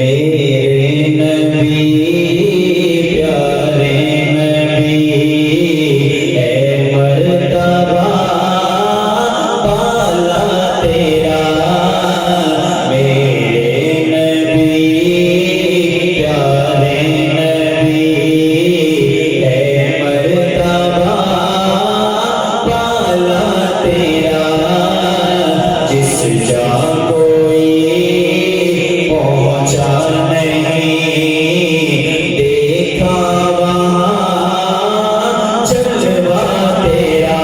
मेरे नबी प्यारे नबी है मर्तबा पाला तेरा। मेरे नबी प्यारे नबी है मर्तबा पाला तेरा। जिस जा कोई पहुंचा नहीं देखा वहाँ जलवा तेरा।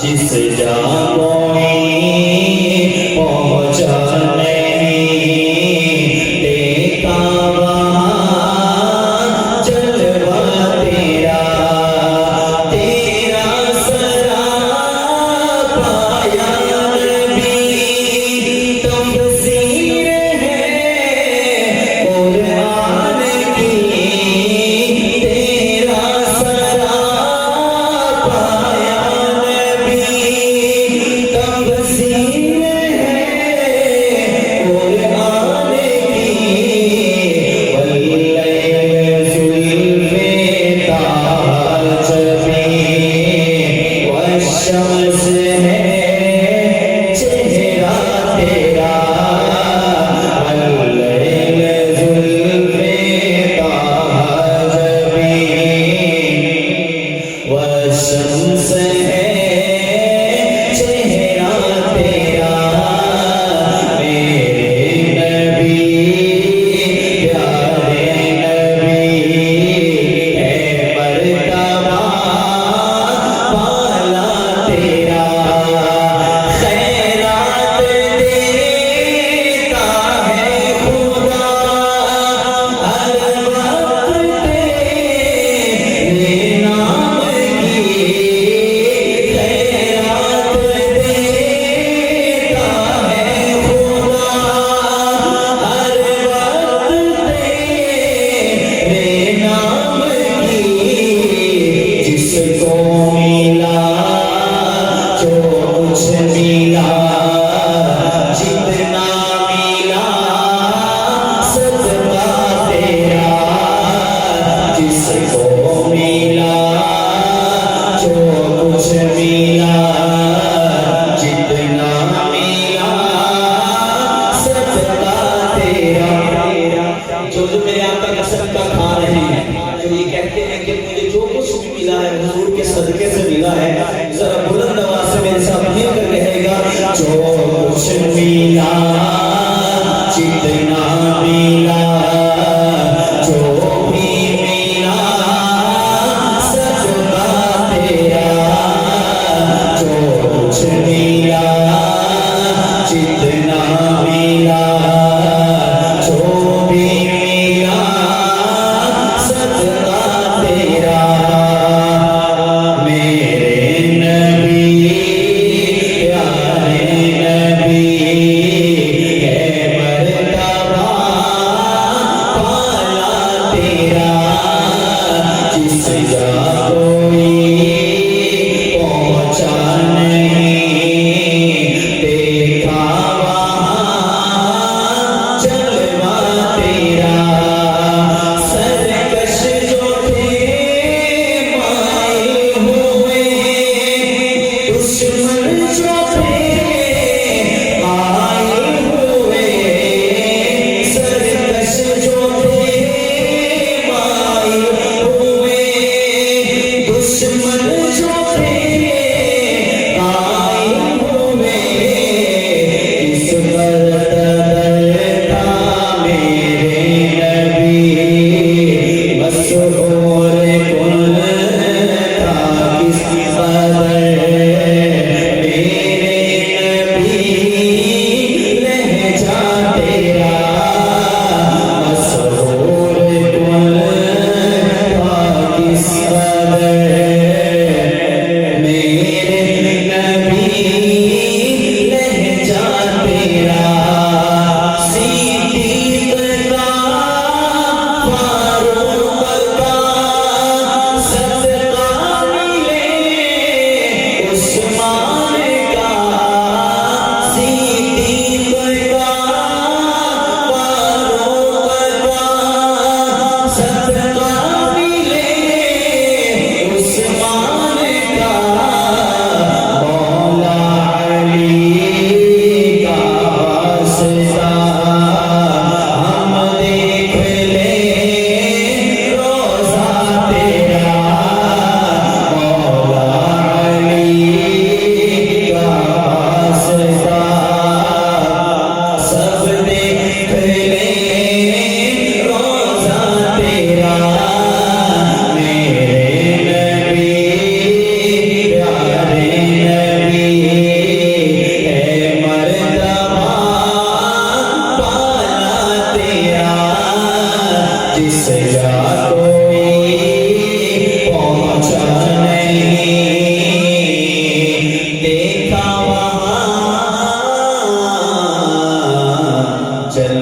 जिस जा कोई पहुंचा नहीं देखा वहाँ जलवा तेरा। तेरा सरा पाया नबी तफसीर है कुरान की। तेरा सरा पाया नबी तफसीर है कुरान की। वल्लैल ज़ुल्फ़े ताज भी वशम्स है चेहरा तेरा। वल्लैल ज़ुल्फ़े ताज भी वशम्स है चेहरा तेरा। मेरे नबी प्यारे नबी है मर्तबा पाला तेरा। खैरात देता है खुदा हर वक्त तेरे नाम की। खैरात देता है खुदा हर वक्त तेरे नाम की। जिसको मिला जो कुछ मिला जितना मिला सदका तेरा। जिसको मिला जो कुछ मिला जितना मिला सदका तेरा। जो मेरे आका का सदका खा रहे हैं, जो ये कहते हैं कि मुझे जो कुछ भी मिला है हुजूर के सदके से मिला है, जरा बुलंद आवाज से मेरे साथ मिलकर कहेगा जो कुछ मिला जितना मिला जो भी मिला सदका तेरा। जो कुछ मिला जितना मिला जो भी मिला सदका तेरा। मेरे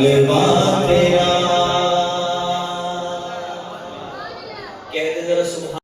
जलवा तेरा। कहते जरा सुभान